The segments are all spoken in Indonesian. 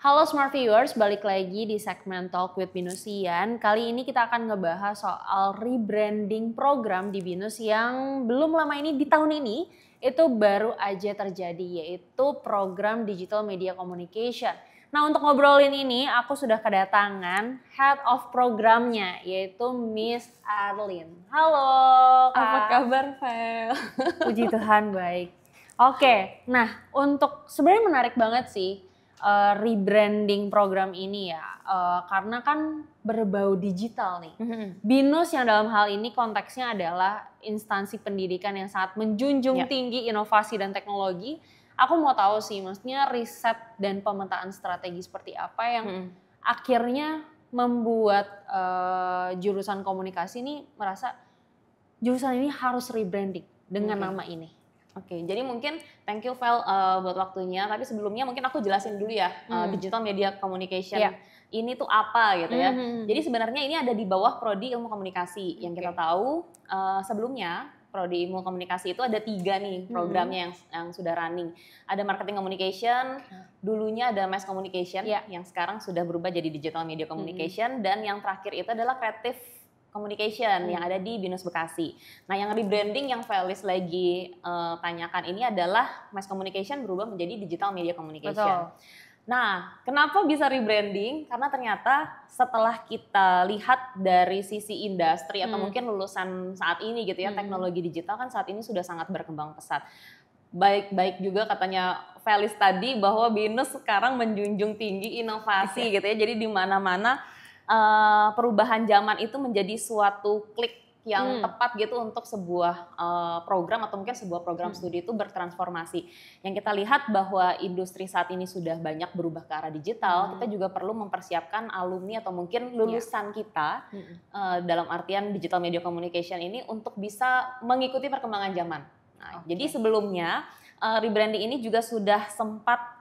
Halo Smart Viewers, balik lagi di segmen Talk with Binusian. Kali ini kita akan ngebahas soal rebranding program di Binus yang belum lama ini di tahun ini itu baru aja terjadi, yaitu program Digital Media Communication. Nah, untuk ngobrolin ini aku sudah kedatangan Head of Programnya, yaitu Miss Arlene. Halo Kak. Apa kabar, Vel? Puji Tuhan baik. Oke, nah untuk sebenarnya menarik banget sih rebranding program ini ya, karena kan berbau digital nih. Binus yang dalam hal ini konteksnya adalah instansi pendidikan yang sangat menjunjung tinggi inovasi dan teknologi. Aku mau tahu sih, maksudnya riset dan pemetaan strategi seperti apa yang akhirnya membuat jurusan komunikasi ini merasa jurusan ini harus rebranding dengan nama ini. Oke, jadi mungkin thank you Vel buat waktunya. Tapi sebelumnya mungkin aku jelasin dulu ya Digital Media Communication ini tuh apa gitu ya. Jadi sebenarnya ini ada di bawah Prodi Ilmu Komunikasi. Yang kita tahu sebelumnya Prodi Ilmu Komunikasi itu ada 3 nih programnya yang sudah running. Ada Marketing Communication, dulunya ada Mass Communication yang sekarang sudah berubah jadi Digital Media Communication, dan yang terakhir itu adalah Creative Communication yang ada di Binus Bekasi. Nah, yang rebranding yang Felis lagi tanyakan ini adalah Mass Communication berubah menjadi Digital Media Communication. Betul. Nah, kenapa bisa rebranding? Karena ternyata setelah kita lihat dari sisi industri atau mungkin lulusan saat ini gitu ya, teknologi digital kan saat ini sudah sangat berkembang pesat. Baik juga katanya Felis tadi bahwa Binus sekarang menjunjung tinggi inovasi gitu ya. Jadi di mana-mana perubahan zaman itu menjadi suatu klik yang tepat gitu untuk sebuah program atau mungkin sebuah program studi itu bertransformasi. Yang kita lihat bahwa industri saat ini sudah banyak berubah ke arah digital, kita juga perlu mempersiapkan alumni atau mungkin lulusan kita dalam artian Digital Media Communication ini untuk bisa mengikuti perkembangan zaman. Nah, jadi sebelumnya rebranding ini juga sudah sempat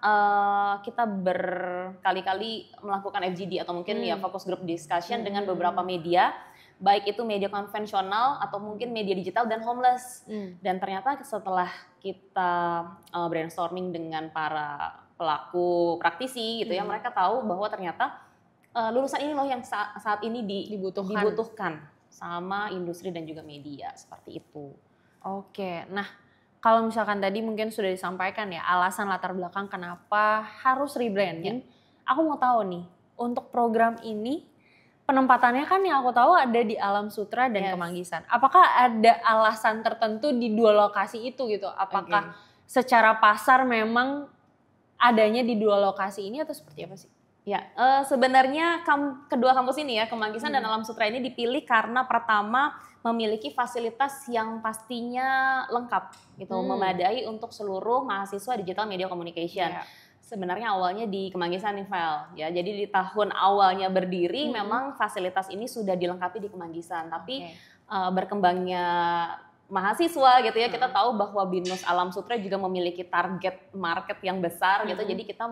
kita berkali-kali melakukan FGD atau mungkin ya focus group discussion dengan beberapa media, baik itu media konvensional atau mungkin media digital dan homeless. Dan ternyata setelah kita brainstorming dengan para pelaku praktisi gitu ya, mereka tahu bahwa ternyata lulusan ini loh yang saat ini dibutuhkan sama industri dan juga media, seperti itu. Oke, nah kalau misalkan tadi mungkin sudah disampaikan ya alasan latar belakang kenapa harus rebranding. Aku mau tahu nih, untuk program ini penempatannya kan yang aku tahu ada di Alam Sutra dan Kemanggisan. Apakah ada alasan tertentu di 2 lokasi itu gitu? Apakah secara pasar memang adanya di 2 lokasi ini atau seperti apa sih? Ya, sebenarnya kedua kampus ini ya, Kemanggisan dan Alam Sutra ini dipilih karena pertama memiliki fasilitas yang pastinya lengkap gitu, memadai untuk seluruh mahasiswa Digital Media Communication. Sebenarnya awalnya di Kemanggisan nih, Vel. Ya, jadi di tahun awalnya berdiri memang fasilitas ini sudah dilengkapi di Kemanggisan, tapi berkembangnya mahasiswa gitu ya, kita tahu bahwa Binus Alam Sutra juga memiliki target market yang besar gitu, jadi kita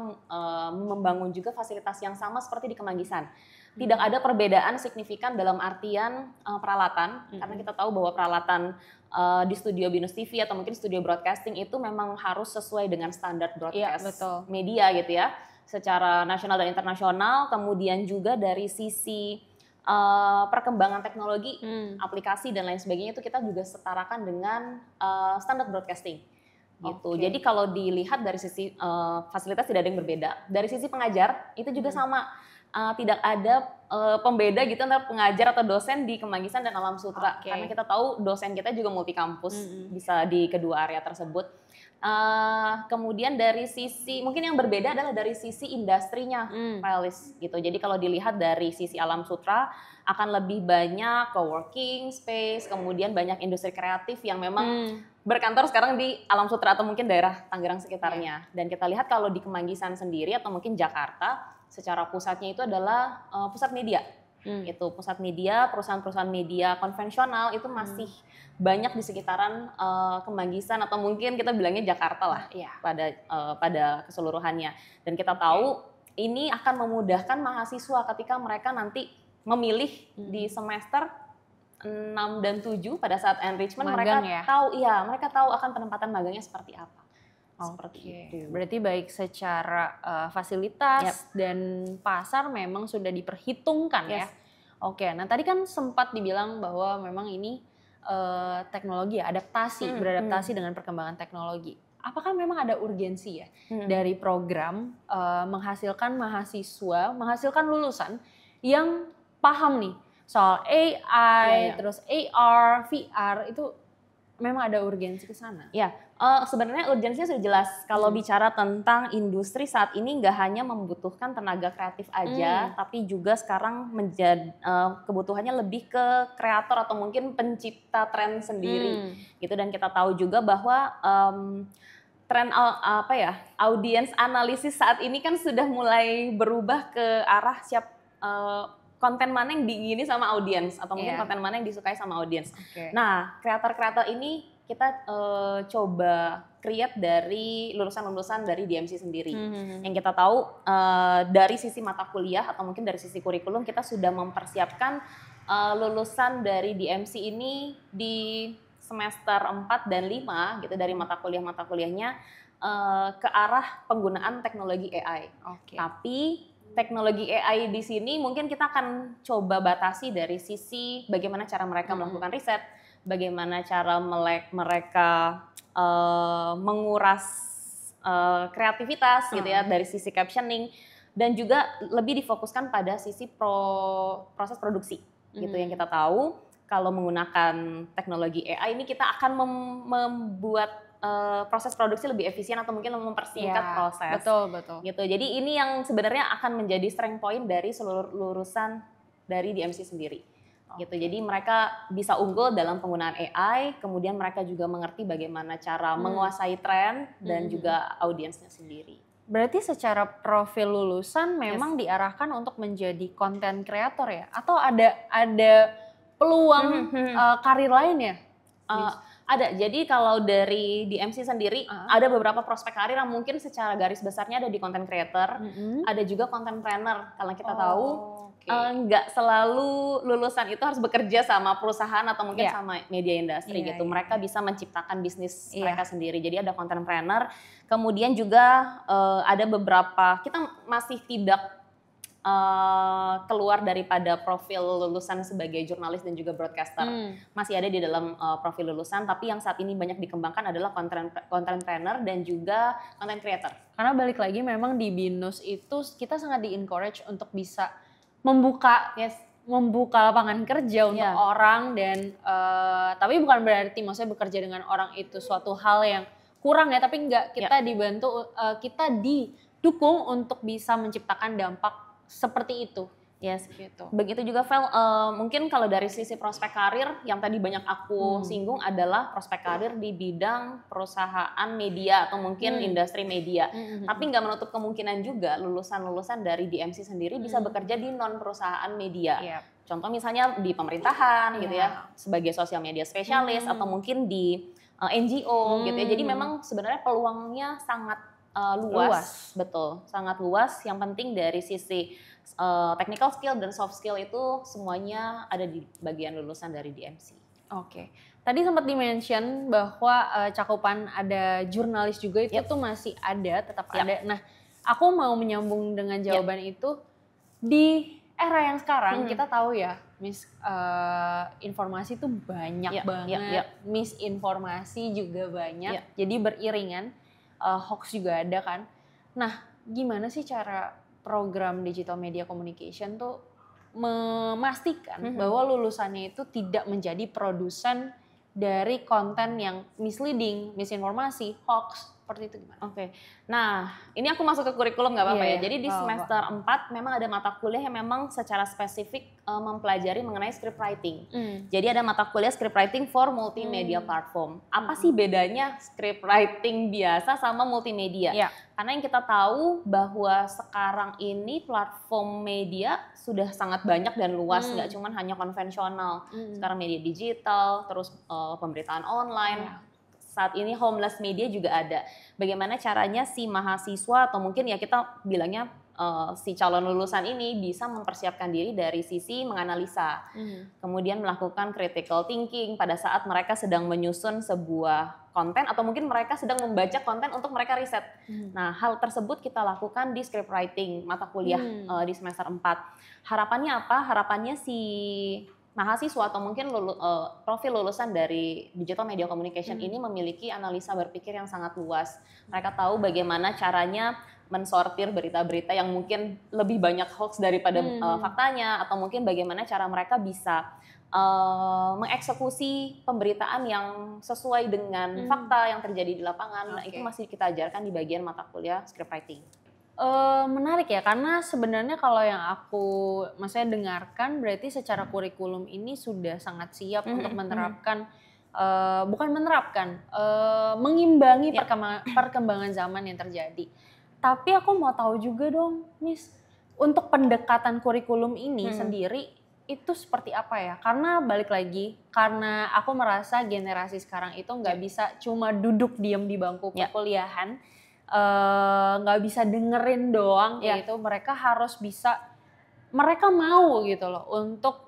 membangun juga fasilitas yang sama seperti di Kemanggisan. Tidak ada perbedaan signifikan dalam artian peralatan, karena kita tahu bahwa peralatan di studio Binus TV atau mungkin studio broadcasting itu memang harus sesuai dengan standar broadcast media gitu ya, secara nasional dan internasional. Kemudian juga dari sisi perkembangan teknologi, aplikasi dan lain sebagainya itu kita juga setarakan dengan standar broadcasting gitu. Jadi kalau dilihat dari sisi fasilitas tidak ada yang berbeda. Dari sisi pengajar itu juga sama, tidak ada pembeda gitu antara pengajar atau dosen di Kemanggisan dan Alam Sutra. Karena kita tahu dosen kita juga multi kampus, bisa di kedua area tersebut. Kemudian dari sisi mungkin yang berbeda adalah dari sisi industrinya, Felis gitu. Jadi kalau dilihat dari sisi Alam Sutra akan lebih banyak co-working space, kemudian banyak industri kreatif yang memang berkantor sekarang di Alam Sutra atau mungkin daerah Tangerang sekitarnya. Dan kita lihat kalau di Kemanggisan sendiri atau mungkin Jakarta, secara pusatnya itu adalah pusat media. Itu pusat media, perusahaan-perusahaan media konvensional itu masih banyak di sekitaran Kemanggisan atau mungkin kita bilangnya Jakarta lah pada keseluruhannya. Dan kita tahu ini akan memudahkan mahasiswa ketika mereka nanti memilih di semester 6 dan 7 pada saat enrichment, Magang mereka tahu akan penempatan magangnya seperti apa. Seperti itu. Berarti baik secara fasilitas dan pasar memang sudah diperhitungkan ya. Oke, nah tadi kan sempat dibilang bahwa memang ini teknologi ya, beradaptasi dengan perkembangan teknologi. Apakah memang ada urgensi ya dari program menghasilkan mahasiswa, menghasilkan lulusan yang paham nih soal AI, terus AR, VR, itu memang ada urgensi ke sana? Ya, sebenarnya urgensinya sudah jelas. Kalau bicara tentang industri saat ini nggak hanya membutuhkan tenaga kreatif aja, tapi juga sekarang menjadi kebutuhannya lebih ke kreator atau mungkin pencipta tren sendiri, gitu. Dan kita tahu juga bahwa tren audience analisis saat ini kan sudah mulai berubah ke arah konten mana yang diingini sama audiens atau mungkin konten mana yang disukai sama audiens. Nah, kreator-kreator ini kita coba create dari lulusan-lulusan dari DMC sendiri. Yang kita tahu dari sisi mata kuliah atau mungkin dari sisi kurikulum kita sudah mempersiapkan lulusan dari DMC ini di semester 4 dan 5 gitu dari mata kuliahnya ke arah penggunaan teknologi AI. Tapi teknologi AI di sini mungkin kita akan coba batasi dari sisi bagaimana cara mereka melakukan riset, bagaimana cara mereka menguras kreativitas gitu ya dari sisi captioning, dan juga lebih difokuskan pada sisi proses produksi gitu. Yang kita tahu kalau menggunakan teknologi AI ini kita akan membuat proses produksi lebih efisien atau mungkin mempersingkat proses. Betul. Gitu. Jadi ini yang sebenarnya akan menjadi strength point dari seluruh lulusan dari DMC sendiri. Gitu. Jadi mereka bisa unggul dalam penggunaan AI, kemudian mereka juga mengerti bagaimana cara menguasai tren dan juga audiensnya sendiri. Berarti secara profil lulusan memang diarahkan untuk menjadi content creator ya? Atau ada peluang karir lain ya? Ada. Jadi kalau dari DMC sendiri ada beberapa prospek karir yang mungkin secara garis besarnya ada di content creator, ada juga content planner. Karena kita tahu nggak selalu lulusan itu harus bekerja sama perusahaan atau mungkin sama media industri gitu. Mereka bisa menciptakan bisnis mereka sendiri. Jadi ada content planner. Kemudian juga ada beberapa, kita masih tidak keluar daripada profil lulusan sebagai jurnalis dan juga broadcaster. Masih ada di dalam profil lulusan, tapi yang saat ini banyak dikembangkan adalah content planner dan juga content creator. Karena balik lagi memang di BINUS itu kita sangat di-encourage untuk bisa membuka lapangan kerja untuk orang, dan tapi bukan berarti maksudnya bekerja dengan orang itu suatu hal yang kurang ya, tapi enggak, kita dibantu, kita didukung untuk bisa menciptakan dampak seperti itu. Gitu. Begitu juga Vel, mungkin kalau dari sisi prospek karir yang tadi banyak aku singgung adalah prospek karir di bidang perusahaan media atau mungkin industri media. Tapi nggak menutup kemungkinan juga lulusan-lulusan dari DMC sendiri bisa bekerja di non perusahaan media. Contoh misalnya di pemerintahan gitu ya, sebagai sosial media spesialis atau mungkin di NGO gitu ya. Jadi memang sebenarnya peluangnya sangat luas. Betul, sangat luas. Yang penting dari sisi technical skill dan soft skill itu semuanya ada di bagian lulusan dari DMC. Tadi sempat di-mention bahwa cakupan ada jurnalis juga itu tuh masih ada, tetap ada. Nah, aku mau menyambung dengan jawaban itu. Di era yang sekarang kita tahu ya, informasi tuh banyak banget, misinformasi juga banyak, jadi beriringan. Hoax juga ada kan. Nah, gimana sih cara program digital media communication tuh memastikan bahwa lulusannya itu tidak menjadi produsen dari konten yang misleading, misinformasi, hoax, seperti itu gimana? Nah ini aku masuk ke kurikulum nggak apa-apa ya. Jadi di semester 4 memang ada mata kuliah yang memang secara spesifik mempelajari mengenai script writing. Jadi ada mata kuliah script writing for multimedia platform. Apa sih bedanya script writing biasa sama multimedia? Karena yang kita tahu bahwa sekarang ini platform media sudah sangat banyak dan luas, nggak cuma hanya konvensional. Sekarang media digital, terus pemberitaan online. Saat ini homeless media juga ada. Bagaimana caranya si mahasiswa atau mungkin ya kita bilangnya si calon lulusan ini bisa mempersiapkan diri dari sisi menganalisa. Kemudian melakukan critical thinking pada saat mereka sedang menyusun sebuah konten atau mungkin mereka sedang membaca konten untuk mereka riset. Nah, hal tersebut kita lakukan di script writing mata kuliah di semester 4. Harapannya apa? Harapannya si mahasiswa atau mungkin profil lulusan dari Digital Media Communication ini memiliki analisa berpikir yang sangat luas. Mereka tahu bagaimana caranya mensortir berita-berita yang mungkin lebih banyak hoax daripada faktanya, atau mungkin bagaimana cara mereka bisa mengeksekusi pemberitaan yang sesuai dengan fakta yang terjadi di lapangan. Nah, itu masih kita ajarkan di bagian mata kuliah script writing. Menarik ya, karena sebenarnya kalau yang aku maksudnya dengarkan berarti secara kurikulum ini sudah sangat siap untuk menerapkan, mengimbangi perkembangan zaman yang terjadi. Tapi aku mau tahu juga dong, Miss, untuk pendekatan kurikulum ini sendiri itu seperti apa ya? Karena balik lagi, karena aku merasa generasi sekarang itu nggak bisa cuma duduk diam di bangku perkuliahan, nggak bisa dengerin doang kayak gitu. Mereka harus bisa, mereka mau gitu loh untuk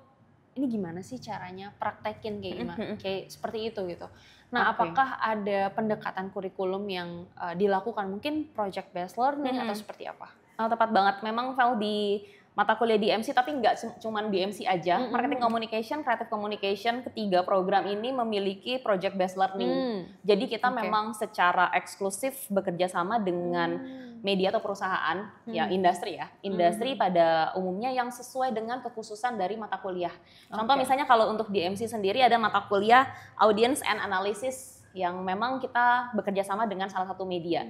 ini gimana sih caranya praktekin kayak gimana, kayak seperti itu gitu. Nah, apakah ada pendekatan kurikulum yang dilakukan, mungkin project based learning atau seperti apa? Tepat banget, memang Val di mata kuliah di MC, tapi nggak cuma di MC aja. Marketing Communication, Creative Communication, ketiga program ini memiliki project based learning. Jadi kita memang secara eksklusif bekerja sama dengan media atau perusahaan, ya industri pada umumnya yang sesuai dengan kekhususan dari mata kuliah. Contoh misalnya kalau untuk di MC sendiri ada mata kuliah Audience and Analysis yang memang kita bekerja sama dengan salah satu media.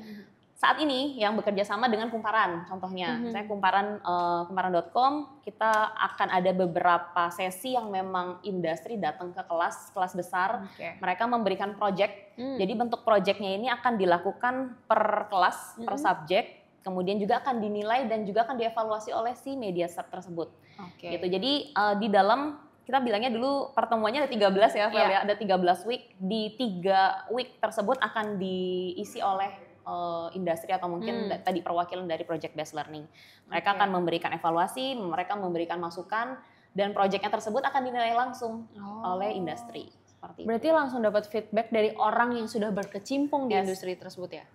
Saat ini yang bekerja sama dengan Kumparan, contohnya, saya kumparan.com, kita akan ada beberapa sesi yang memang industri datang ke kelas besar, mereka memberikan project, jadi bentuk projectnya ini akan dilakukan per kelas, per subjek, kemudian juga akan dinilai dan juga akan dievaluasi oleh si media tersebut. Gitu. Jadi di dalam, kita bilangnya dulu pertemuannya ada 13 ya, ya, ada 13 week, di 3 week tersebut akan diisi oleh industri atau mungkin tadi perwakilan dari project based learning. Mereka akan memberikan evaluasi, mereka memberikan masukan, dan proyeknya tersebut akan dinilai langsung oleh industri. Seperti berarti itu. Langsung dapat feedback dari orang yang sudah berkecimpung di industri tersebut ya.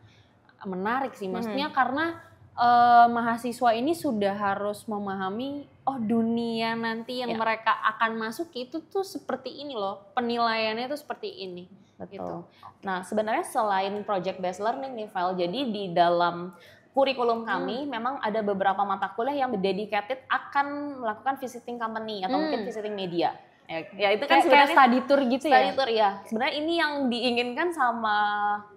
Menarik sih, maksudnya karena mahasiswa ini sudah harus memahami dunia nanti yang mereka akan masuk itu tuh seperti ini loh, penilaiannya tuh seperti ini. Betul. Gitu. Nah, sebenarnya selain project based learning nih, Val, jadi di dalam kurikulum kami memang ada beberapa mata kuliah yang dedicated akan melakukan visiting company atau mungkin visiting media. Ya itu kan sebenarnya study tour gitu ya. Study tour ya. Sebenarnya ini yang diinginkan sama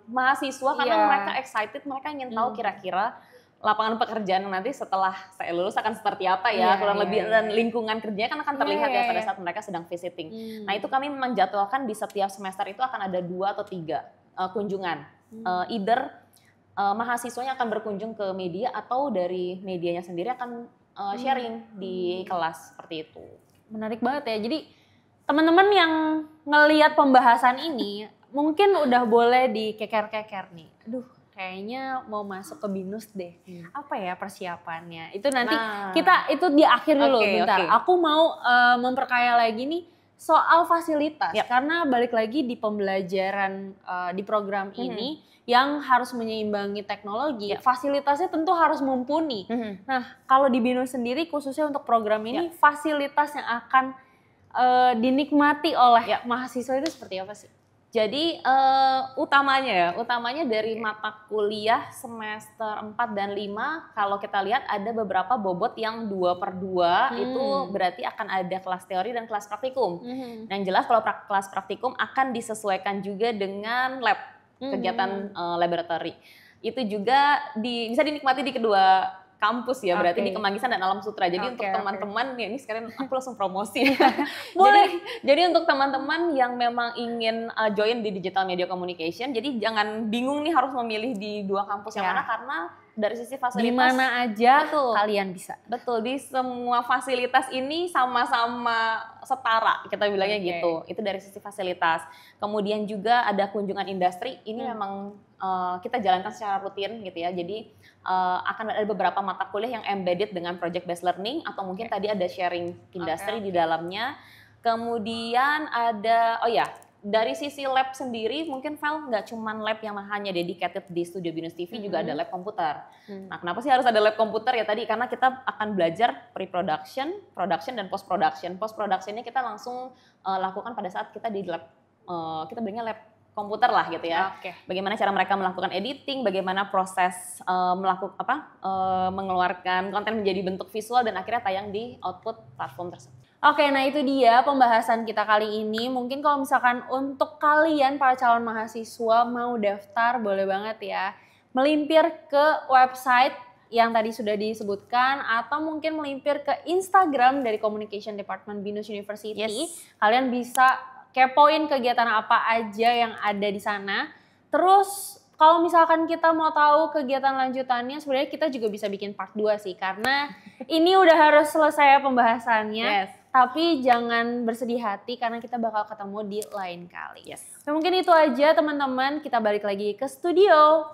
mahasiswa karena mereka excited, mereka ingin tahu kira-kira lapangan pekerjaan nanti setelah saya lulus akan seperti apa ya, kurang lebih, dan lingkungan kerjanya kan akan terlihat ya pada saat mereka sedang visiting. Nah, itu kami menjadwalkan di setiap semester itu akan ada 2 atau 3 kunjungan. Either mahasiswanya akan berkunjung ke media atau dari medianya sendiri akan sharing di kelas, seperti itu. Menarik banget ya. Jadi teman-teman yang ngelihat pembahasan ini mungkin udah boleh dikeker-keker nih. Aduh, kayaknya mau masuk ke BINUS deh. Apa ya persiapannya? Itu nanti kita itu di akhir dulu bentar. Aku mau memperkaya lagi nih soal fasilitas. Karena balik lagi di pembelajaran di program ini yang harus menyeimbangi teknologi, fasilitasnya tentu harus mumpuni. Nah, kalau di BINUS sendiri khususnya untuk program ini fasilitas yang akan dinikmati oleh mahasiswa itu seperti apa sih? Jadi utamanya dari mata kuliah semester 4 dan 5, kalau kita lihat ada beberapa bobot yang 2/2, itu berarti akan ada kelas teori dan kelas praktikum. Dan jelas kalau kelas praktikum akan disesuaikan juga dengan lab, kegiatan laboratory. Itu juga bisa dinikmati di kedua kampus ya, berarti di Kemanggisan dan Alam Sutera. Jadi untuk teman-teman, ya ini sekarang aku langsung promosi. Boleh. Jadi untuk teman-teman yang memang ingin join di Digital Media Communication, jadi jangan bingung nih harus memilih di 2 kampus yang mana, karena dari sisi fasilitas. Di mana aja kalian bisa. Betul, di semua fasilitas ini sama-sama setara, kita bilangnya gitu. Itu dari sisi fasilitas. Kemudian juga ada kunjungan industri, ini memang kita jalankan secara rutin gitu ya. Jadi akan ada beberapa mata kuliah yang embedded dengan project based learning, atau mungkin tadi ada sharing industri di dalamnya. Kemudian ada dari sisi lab sendiri mungkin Vel nggak cuman lab yang hanya dedicated di Studio Binus TV, juga ada lab komputer. Nah, kenapa sih harus ada lab komputer ya tadi? Karena kita akan belajar pre-production, production, dan post-production. Post-productionnya kita langsung lakukan pada saat kita di lab, kita bilangnya lab komputer lah gitu ya. Bagaimana cara mereka melakukan editing, bagaimana proses mengeluarkan konten menjadi bentuk visual dan akhirnya tayang di output platform tersebut. Oke, nah itu dia pembahasan kita kali ini. Mungkin kalau misalkan untuk kalian para calon mahasiswa mau daftar, boleh banget ya melimpir ke website yang tadi sudah disebutkan, atau mungkin melimpir ke Instagram dari Communication Department Binus University. Kalian bisa kepoin kegiatan apa aja yang ada di sana. Terus kalau misalkan kita mau tahu kegiatan lanjutannya, sebenarnya kita juga bisa bikin part 2 sih, karena ini udah harus selesai pembahasannya. Tapi jangan bersedih hati karena kita bakal ketemu di lain kali. Nah, mungkin itu aja teman-teman, kita balik lagi ke studio.